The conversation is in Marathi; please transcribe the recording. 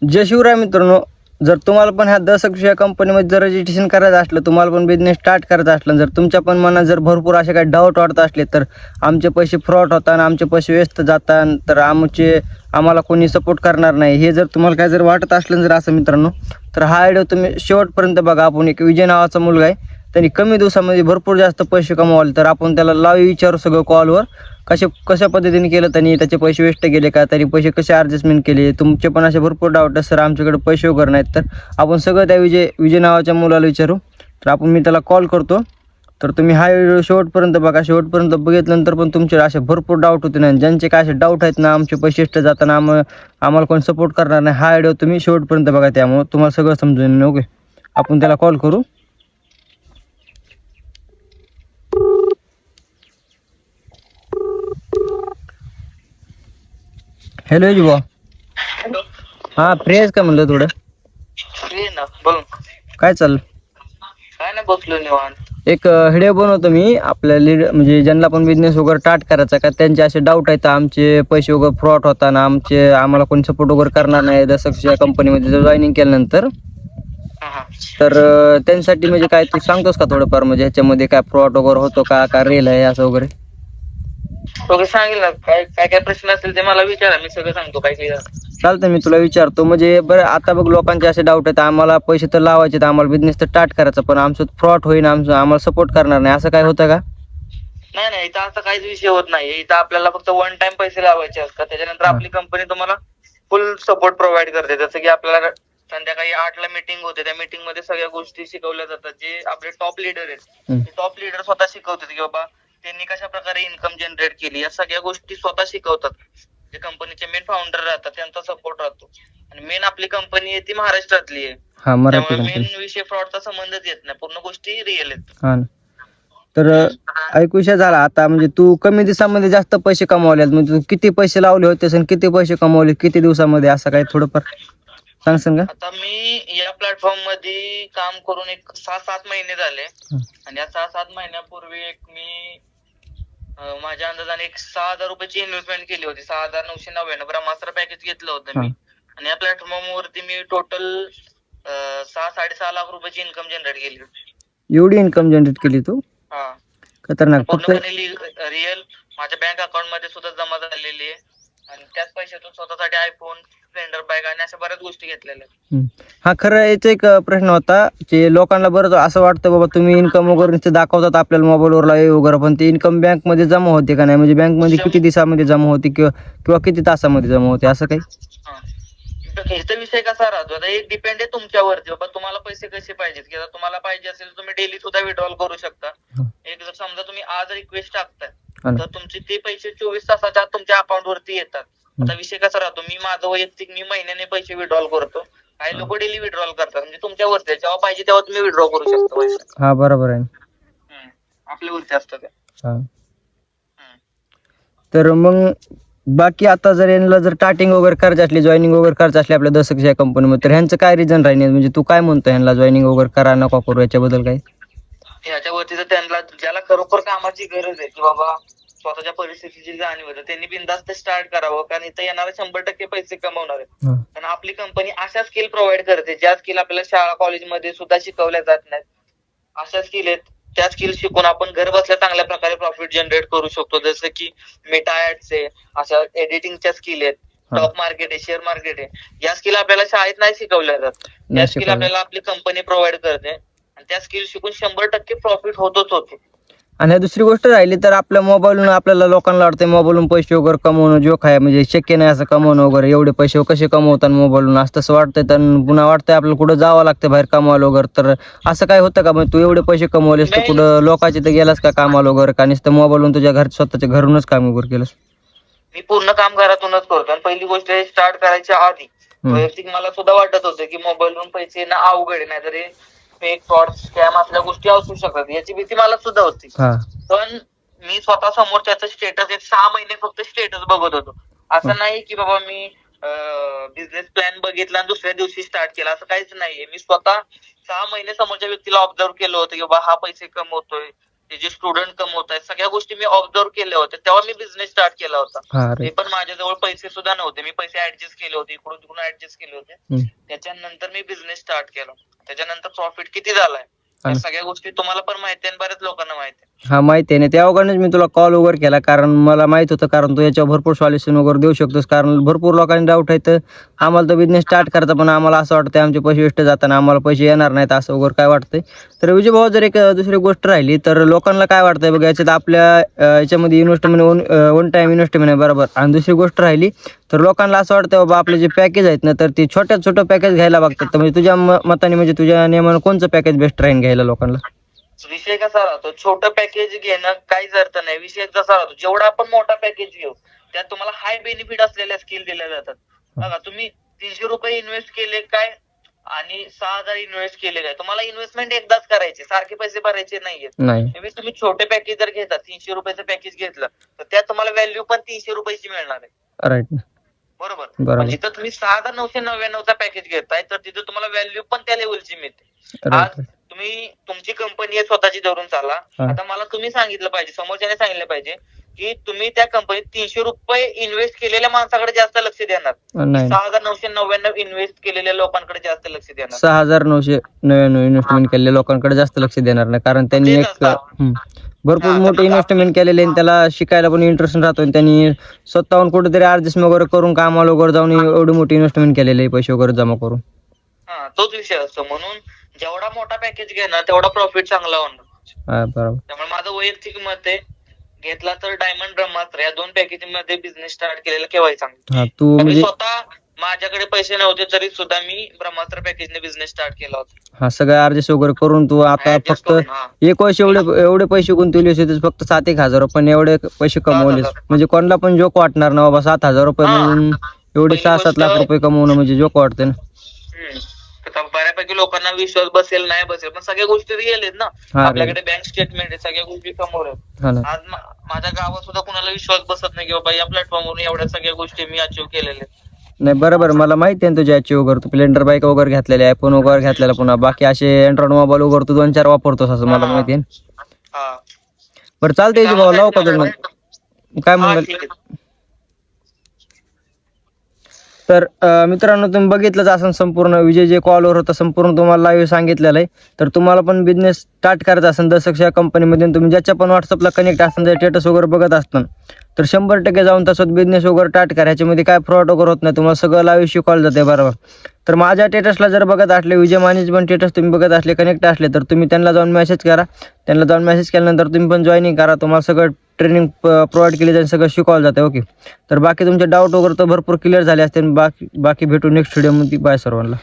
जय शिवराय मित्रांनो. जर तुम्हाला पण ह्या दशक्ष या कंपनीमध्ये जर रजिस्ट्रेशन करायचं असलं, तुम्हाला पण बिझनेस स्टार्ट करायचा असलं, जर तुमच्या पण मनात जर भरपूर असे काही डाऊट वाटत असले, तर आमचे पैसे फ्रॉड होतात, आमचे पैसे व्यस्त जातात, तर आम्हाला कोणी सपोर्ट करणार नाही, हे जर तुम्हाला काय जर वाटत असलं जर असं मित्रांनो, तर हा व्हिडिओ तुम्ही शेवटपर्यंत बघा. आपण एक विजय नावाचा मुलगा आहे, त्यांनी कमी दिवसामध्ये भरपूर जास्त पैसे कमवले, तर आपण त्याला लाईव्ह विचारू सगळं कॉलवर. कशा पद्धतीने केलं त्यांनी, त्याचे पैसे वेस्ट गेले का, त्यांनी पैसे कसे ॲडजस्टमेंट केले. तुमचे पण असे भरपूर डाऊट आहेत, सर आमच्याकडे पैसे वगैरे नाहीत, तर आपण सगळं त्या विजय नावाच्या मुलाला विचारू. तर मी त्याला कॉल करतो. तर तुम्ही हा व्हिडिओ शेवटपर्यंत बघा. शेवटपर्यंत बघितल्यानंतर पण तुमचे असे भरपूर डाऊट होते ना, ज्यांचे काय असे डाऊट आहेत ना, आमचे पैसे वेस्ट जाताना आम्हाला कोणी सपोर्ट करणार नाही, हा व्हिडिओ तुम्ही शेवटपर्यंत बघा. त्यामुळे तुम्हाला सगळं समजून. ओके, आपण त्याला कॉल करू. हॅलो युवा. हा, फ्री आहेस का म्हणलं थोडं? फ्री ना, बोल. काय चाललं? काय नाही, बसलो निवांत. एक व्हिडिओ बनवतो मी आपल्या म्हणजे ज्यांना पण बिझनेस वगैरे स्टार्ट करायचा का, त्यांचे असे डाऊट आहेत, आमचे पैसे वगैरे फ्रॉड होताना, आम्हाला कोणी सपोर्ट वगैरे करणार नाही दशक्ष या कंपनीमध्ये जॉईनिंग केल्यानंतर. तर त्यांसाठी म्हणजे काय तू सांगतोस का थोडंफार, म्हणजे ह्याच्यामध्ये काय फ्रॉड वगैरे होतो का, का रेल आहे असं वगैरे? ओके, सांगेल ना. काय काय काय प्रश्न असतील ते मला विचारा, मी सगळं सांगतो. काय क्लिअर चालतं, मी तुला विचारतो. म्हणजे बरं, आता बघ लोकांचे असे डाऊट आहेत, आम्हाला पैसे तर लावायचे, तर आम्हाला बिझनेस तर स्टार्ट करायचा, पण आमचं फ्रॉड होईल, आम्हाला सपोर्ट करणार नाही, असं काय होतं का? नाही नाही, इथं असं काहीच विषय होत नाही. इथं आपल्याला फक्त वन टाइम पैसे लावायचे असतात, त्याच्यानंतर आपली कंपनी तुम्हाला फुल सपोर्ट प्रोव्हाइड करते. जसं की आपल्याला संध्याकाळी 8ला मीटिंग होते, त्या मीटिंग मध्ये सगळ्या गोष्टी शिकवल्या जातात. जे आपले टॉप लीडर आहेत, ते टॉप लीडर स्वतः शिकवतात की बाबा त्यांनी कशा प्रकारे इन्कम जनरेट केली, या सगळ्या गोष्टी स्वतः शिकवतात. जे कंपनीचे मेन फाउंडर राहतात त्यांचा सपोर्ट राहतो. आणि मेन आपली कंपनी आहे ती महाराष्ट्रातली आहे, त्यामुळे मेन विषय फ्रॉडचा संबंधच येत नाही. पूर्ण गोष्टी रिअल आहेत. तर ऐकूशा झाला आता, म्हणजे तू कमी दिवसामध्ये जास्त पैसे कमावले, म्हणजे तू किती पैसे लावले होते आणि किती पैसे कमावले किती दिवसामध्ये, असं काही थोडंफार सांगसान का? आता मी या प्लॅटफॉर्म मध्ये काम करून एक 6-7 महिने झाले. आणि या 6-7 महिन्यापूर्वी मी माझ्या अंदाजाने एक 6,000 रुपयाची इन्व्हेस्टमेंट केली होती. 6,999 ब्रह्मास्त्र पॅकेज घेतलं होतं मी. आणि या प्लॅटफॉर्म वरती मी टोटल 6-6.5 लाख रुपयाची इन्कम जनरेट केली होती. एवढी इन्कम जनरेट केली तू? हा, खतरनाक. पूर्णपणे रिअल माझ्या बँक अकाउंट मध्ये सुद्धा जमा झालेली आहे. आणि त्याच पैशातून स्वतःसाठी आयफोन, स्प्लेंडर बाईक आणि अशा बऱ्याच गोष्टी घेतलेल्या. हा, खरं याचा एक प्रश्न होता की लोकांना बरं असं वाटतं बाबा तुम्ही इन्कम वगैरे नुसते दाखवतात आपल्याला मोबाईलवर वगैरे, पण ती इन्कम बँक मध्ये जमा होते का नाही, म्हणजे बँक मध्ये किती दिवसामध्ये जमा होते किंवा किती तासामध्ये जमा होते, असं काही? ह्याचा विषय कसा राहतो, आता एक डिपेंड आहे तुमच्यावरती. बाबा तुम्हाला पैसे कसे पाहिजेत, किंवा तुम्हाला पाहिजे असेल तर तुम्ही डेली सुद्धा विड्रॉल करू शकता. एक जर समजा तुम्ही आज रिक्वेस्ट टाकताय, तर तुमचे ते पैसे 24 तासाच्या आत तुमच्या अकाउंट वरती येतात. आता विषय कसा राहतो, माझं वैयक्तिक मी महिन्याने पैसे विड्रॉल करतो, काही लोक डेली विड्रॉल करतात. म्हणजे तुमच्यावरती जेव्हा पाहिजे तेव्हा तुम्ही विड्रॉ करू शकता पैसे. हा, बरोबर आहे. आपल्यावरती असतं ते. तर मग बाकी आता जर यांना जर स्टार्टिंग वगैरे करायची असली, जॉईनिंग वगैरे करायची असली आपल्या दशक्ष या कंपनीमध्ये, तर ह्यांचं काय रिझन राहील, म्हणजे तू काय म्हणतो ह्यांना जॉईनिंग वगैरे करा नका करू, याच्याबद्दल काय? ह्याच्यावरती जर त्यांना ज्याला खरोखर कामाची गरज आहे, की बाबा स्वतःच्या परिस्थितीची जाणीव आहे, त्यांनी बिनधास्त स्टार्ट करावं. कारण इथं येणारे 100% पैसे कमवणार आहेत. कारण आपली कंपनी अशा स्किल प्रोव्हाइड करते ज्या स्किल आपल्याला शाळा कॉलेजमध्ये सुद्धा शिकवल्या जात नाहीत. अशा स्किल आहेत, त्या स्किल शिकून आपण घर बसल्या चांगल्या प्रकारे प्रॉफिट जनरेट करू शकतो. जसं की मेटा ऍड्स आहे, अशा एडिटिंगच्या स्किल आहेत, स्टॉक मार्केट आहे, शेअर मार्केट आहे. या स्किल आपल्याला शाळेत नाही शिकवल्या जात. या स्किल आपल्याला आपली कंपनी प्रोव्हाइड करते, आणि त्या स्किल शिकून 100% प्रॉफिट होतोच होतो. आणि दुसरी गोष्ट राहिली तर आपल्या मोबाईलवरून आपल्याला लोकांना वाटतं मोबाईलवरून पैसे वगैरे कमवणं जोक आहे, म्हणजे शक्य नाही असं कमवणं वगैरे, एवढे पैसे कसे कमवतात मोबाईलवरून, असं तसं वाटतंय. तर पुन्हा वाटतंय आपल्याला कुठं जावं लागतं बाहेर कामाला वगैरे, तर असं काय होतं का? म्हणजे तू एवढे पैसे कमवलेस तर कुठं लोकांचे तर गेलास का कामाला वगैरे, का नुसतं मोबाईलवरून तुझ्या स्वतःच्या घरूनच काम वगैरे केलंस? मी पूर्ण काम घरातूनच करतो. आणि पहिली गोष्ट स्टार्ट करायच्या आधी वैयक्तिक मला सुद्धा वाटत होतं की मोबाईलवरून पैसे येणं अवघड आहे, नाही तरी फेक फ्रॉड स्कॅम असल्या गोष्टी असू शकतात, याची भीती मला सुद्धा होती. पण मी स्वतः समोरच्याचं स्टेटस 6 महिने फक्त स्टेटस बघत होतो. असं नाही की बाबा मी बिझनेस प्लॅन बघितला आणि दुसऱ्या दिवशी स्टार्ट केला, असं काहीच नाहीये. मी स्वतः 6 महिने समोरच्या व्यक्तीला ऑब्झर्व केलं होतं की बाबा हा पैसे कमवतोय, ते जे स्टुडंट कमवत आहेत सगळ्या गोष्टी मी ऑब्झर्व केल्या होत्या तेव्हा मी बिझनेस स्टार्ट केला होता. हा ते राईट. पण माझ्याजवळ पैसे सुद्धा नव्हते, मी पैसे ऍडजस्ट केले होते, इकडून तिकडून ऍडजस्ट केले होते. त्याच्यानंतर मी बिझनेस स्टार्ट केला. त्याच्यानंतर प्रॉफिट किती झालाय त्या सगळ्या गोष्टी तुम्हाला पण माहिती आहे आणि बऱ्याच लोकांना माहिती आहे. हा माहिती आहे ना, त्या अवघडच मी तुला कॉल वगैरे केला, कारण मला माहित होतं, कारण तू याच्यावर भरपूर सॉल्युशन वगैरे देऊ शकतोस. कारण भरपूर लोकांनी डाऊट आहे, तर आम्हाला तो बिझनेस स्टार्ट करायचा, पण आम्हाला असं वाटतं आमचे पैसे वेस्ट जाताना आम्हाला पैसे येणार नाहीत असं वगैरे काय वाटतंय. तर विजय भाऊ, जर एक दुसरी गोष्ट राहिली तर लोकांना काय वाटतंय बघा, याच्यात आपल्या याच्यामध्ये इन्व्हेस्टमेंट वन टाइम इन्व्हेस्टमेंट आहे बरोबर. आणि दुसरी गोष्ट राहिली तर लोकांना असं वाटतं बाबा आपले जे पॅकेज आहेत ना, तर ते छोटं पॅकेज घ्यायला बघतात. तर म्हणजे तुझ्या मताने, म्हणजे तुझ्या नियमानं कोणचं पॅकेज बेस्ट राहील घ्यायला लोकांना? विषय कसा राहतो, छोटं पॅकेज घेणं काहीच अर्थ नाही. विषय कसा राहतो, जेवढा आपण मोठा पॅकेज घेऊ त्यात तुम्हाला हाय बेनिफिट असलेल्या स्किल दिल्या जातात. बघा, तुम्ही 300 रुपये इन्व्हेस्ट केले काय आणि 6,000 इन्व्हेस्ट केले काय, तुम्हाला इन्व्हेस्टमेंट एकदाच करायचे, सारखे पैसे भरायचे नाहीये. नाही. तुम्ही छोटे पॅकेज जर घेता, 300 रुपयाचं पॅकेज घेतलं तर त्यात तुम्हाला व्हॅल्यू पण 300 रुपयाची मिळणार आहे. राईट. बरोबर. बरोबर. जिथं तुम्ही 6,999चा पॅकेज घेताय तर तिथं तुम्हाला व्हॅल्यू पण त्या लेवलची मिळते. आज राईट. तुम्ही तुमची कंपनी आहे स्वतःची धरून चाला. आता मला तुम्ही सांगितलं पाहिजे, समोरच्याने सांगितलं पाहिजे की तुम्ही त्या कंपनीत 300 रुपये इन्व्हेस्ट केलेल्या माणसाकडे जास्त लक्ष देणार, नाही. 6,999 इन्व्हेस्ट केलेल्या लोकांकडे जास्त लक्ष देणार. 6,999 इन्व्हेस्टमेंट केलेल्या लोकांकडे जास्त लक्ष देणार नाही, कारण त्यांनी एक भरपूर मोठे इन्व्हेस्टमेंट केलेले आणि त्याला शिकायला पण इंटरेस्ट राहतो. आणि त्यांनी स्वतःहून कुठेतरी ऍडजस्ट वगैरे करून कामाला वगैरे जाऊन एवढी मोठी इन्व्हेस्टमेंट केलेली आहे, पैसे वगैरे जमा करून. हा, तोच विषय असतो. म्हणून जेवढा मोठा पॅकेज घेणार तेवढा प्रॉफिट चांगला होणार. बरोबर. त्यामुळे माझं वैयक्तिक मत आहे, घेतला तर डायमंड, ब्रह्मास्त्र या 2 पॅकेज मध्ये बिझनेस स्टार्ट केलेला केव्हाही चांगला. तू म्हणजे स्वतः माझ्याकडे पैसे नव्हते तरी सुद्धा मी ब्रह्मास्त्र पॅकेजने बिझनेस स्टार्ट केला होता. सगळं ऍडजस्ट वगैरे करून तू आता फक्त एक वर्ष एवढे पैसे गुंतवलेस होते, फक्त 7,000 रुपये एवढे पैसे कमवलेस. म्हणजे कोणाला पण जोक वाटणार ना बाबा, 7,000 रुपये म्हणून एवढे 6-7 लाख रुपये कमवणं म्हणजे जोक वाटते ना. बऱ्यापैकी लोकांना विश्वास बसेल नाही बसेल, पण सगळ्या गोष्टी रिअल आहेत ना. आपल्याकडे बँक स्टेटमेंट आहे, सगळ्या गोष्टी समोर आहेत. आज माझ्या गावात सुद्धा कुणाला विश्वास बसत नाही की बाबा या प्लॅटफॉर्मवरून एवढ्या सगळ्या गोष्टी मी अचीव्ह केलेल्या. नाही, बरोबर. मला माहिती आहे तुझ्या अचीव्ह वगैरे, तू स्प्लेंडर बाईक वगैरे घेतलेले, आयफोन वगैरे घेतलेला, पुन्हा बाकी असे अँड्रॉइड मोबाईल वगैरे तू 2-4 वापरतोस असं मला माहिती आहे. बरं चालतंय भाऊ, लावू का तुम्ही? काय म्हणलं? तर मित्रांनो, तुम्ही बघितलंच असं संपूर्ण विजय जे कॉलवर होता संपूर्ण तुम्हाला लाईव्ह सांगितलेलं आहे. तर तुम्हाला पण बिझनेस स्टार्ट करायचा असेल दशक्ष या कंपनीमध्ये, तुम्ही ज्याच्या पण व्हॉट्सअपला कनेक्ट असेल, स्टेटस वगैरे बघत असताना, तर 100% जाऊन तसंच बिझनेस वगैरे स्टार्ट करा. ह्याच्यामध्ये काय फ्रॉड वगैरे होत नाही, तुम्हाला सगळं लाईव्ह शिकवलं जाते बरोबर. तर माझ्या स्टेटसला जर बघत असले, विजय मॅनेजमेंट स्टेटस तुम्ही बघत असले, कनेक्ट असले, तर तुम्ही त्यांना जाऊन मेसेज करा. त्यांना जाऊन मेसेज केल्यानंतर तुम्ही पण जॉईनिंग करा. तुम्हाला सगळं ट्रेनिंग प्रोव्हाइड केली जाईल, सगळं शिकवलं जाते. ओके. तर बाकी तुमचे डाऊट वगैरे तर भरपूर क्लिअर झाले असते. बाकी भेटू नेक्स्ट व्हिडिओमध्ये. बाय सर्वांना.